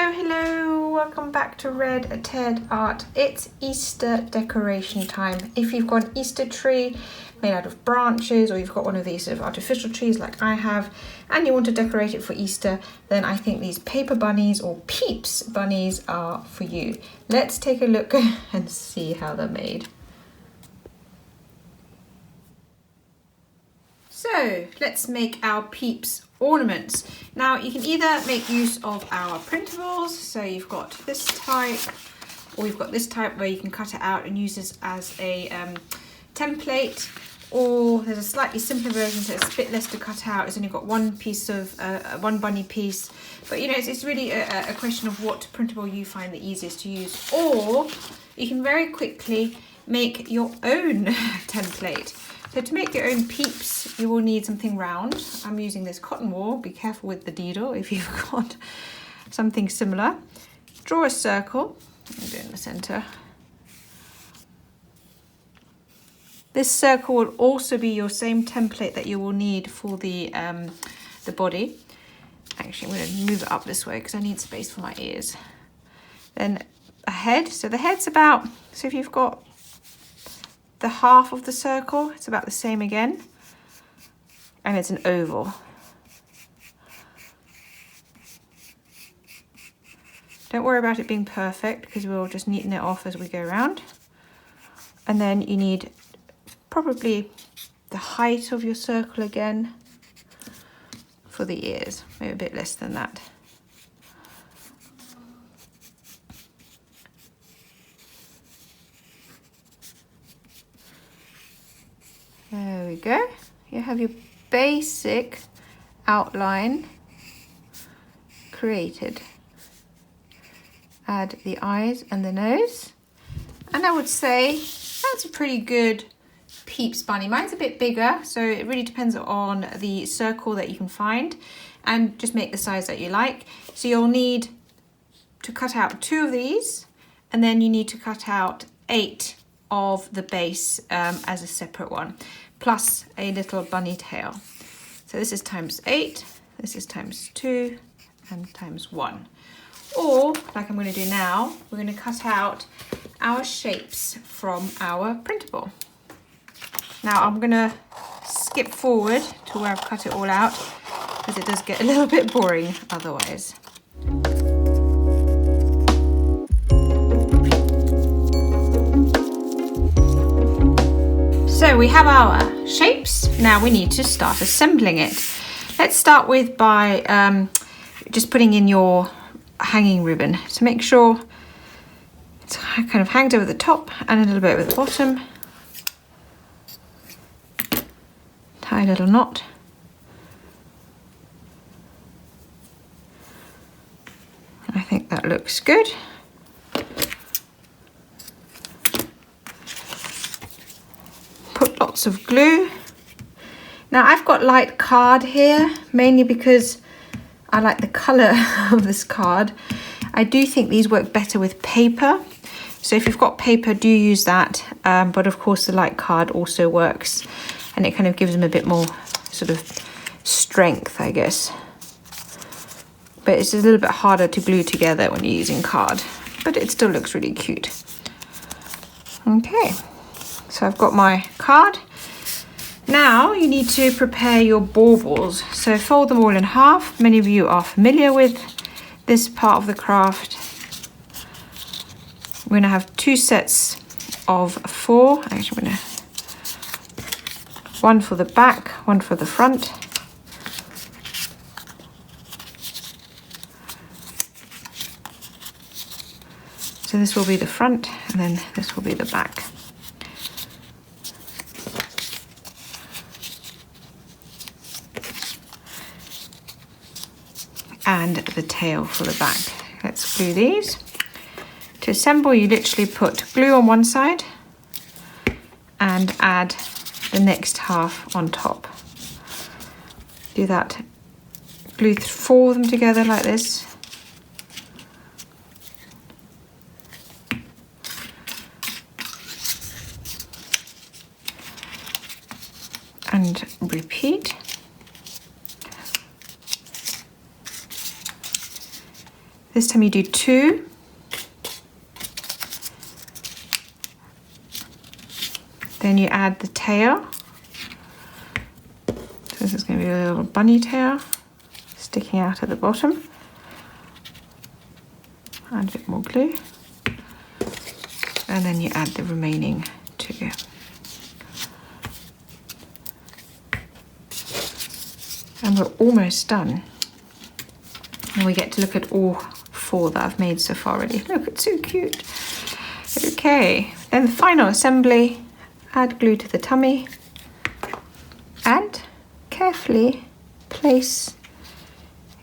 Hello, welcome back to Red Ted Art. It's Easter decoration time. If you've got an Easter tree made out of branches, or you've got one of these sort of artificial trees like I have, and you want to decorate it for Easter, then I think these paper bunnies or Peeps bunnies are for you. Let's take a look and see how they're made. So let's make our Peeps ornaments. Now you can either make use of our printables, so you've got this type, or you've got this type where you can cut it out and use this as a template, or there's a slightly simpler version, so it's a bit less to cut out. It's only got one piece of one bunny piece, but you know, it's really a question of what printable you find the easiest to use. Or you can very quickly make your own template. So to make your own Peeps, you will need something round. I'm using this cotton wool. Be careful with the needle if you've got something similar. Draw a circle, and do it in the center. This circle will also be your same template that you will need for the body. Actually, I'm going to move it up this way because I need space for my ears. Then a head. So the head's about, so if you've got the half of the circle, it's about the same again, and it's an oval. Don't worry about it being perfect because we'll just neaten it off as we go around. And then you need probably the height of your circle again for the ears, maybe a bit less than that. There we go. You have your basic outline created. Add the eyes and the nose. And I would say that's a pretty good Peeps bunny. Mine's a bit bigger, so it really depends on the circle that you can find, and just make the size that you like. So you'll need to cut out 2 of these, and then you need to cut out 8 of the base as a separate one, plus a little bunny tail. So this is times 8, this is times 2, and times 1. Or, like I'm going to do now, we're going to cut out our shapes from our printable. Now I'm going to skip forward to where I've cut it all out, because it does get a little bit boring otherwise. So we have our shapes. Now we need to start assembling it. Let's start with by just putting in your hanging ribbon. So make sure it's kind of hangs over the top and a little bit over the bottom. Tie a little knot. I think that looks good. Put lots of glue. Now I've got light card here, mainly because I like the colour of this card. I do think these work better with paper. So if you've got paper, do use that. But of course the light card also works, and it kind of gives them a bit more sort of strength, I guess. But it's a little bit harder to glue together when you're using card, but it still looks really cute. Okay. So I've got my card. Now you need to prepare your baubles. So fold them all in half. Many of you are familiar with this part of the craft. We're going to have 2 sets of 4. Actually, I'm going to one for the back, one for the front. So this will be the front, and then this will be the back. And the tail for the back. Let's glue these. To assemble, you literally put glue on one side and add the next half on top. Do that. Glue 4 of them together like this. And repeat. This time you do 2. Then you add the tail. So this is going to be a little bunny tail sticking out at the bottom. Add a bit more glue. And then you add the remaining 2. And we're almost done. And we get to look at all 4 that I've made so far already. Look, it's so cute. Okay, then the final assembly. Add glue to the tummy and carefully place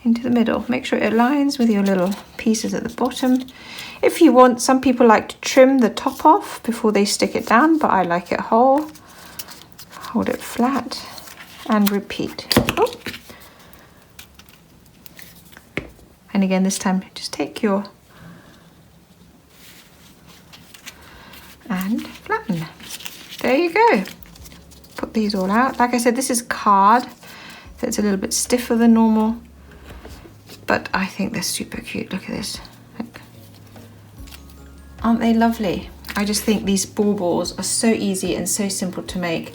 into the middle. Make sure it aligns with your little pieces at the bottom. If you want, some people like to trim the top off before they stick it down, but I like it whole. Hold it flat and repeat. Oh. And again, this time, just take your and flatten. There you go. Put these all out. Like I said, this is card, so it's a little bit stiffer than normal, but I think they're super cute. Look at this. Look. Aren't they lovely? I just think these baubles are so easy and so simple to make,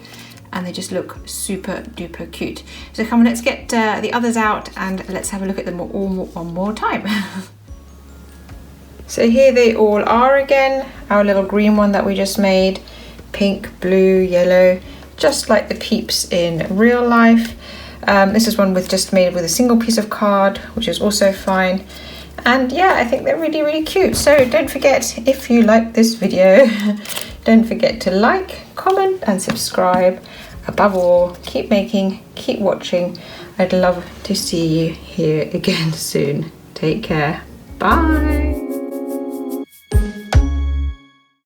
and they just look super duper cute. So come on, let's get the others out and let's have a look at them all one more time. So here they all are again. Our little green one that we just made. Pink, blue, yellow, just like the Peeps in real life. This is one with just made with a single piece of card, which is also fine. And yeah, I think they're really, really cute. So don't forget, if you like this video, don't forget to like, comment and subscribe. Above all, keep making, keep watching. I'd love to see you here again soon. Take care. Bye.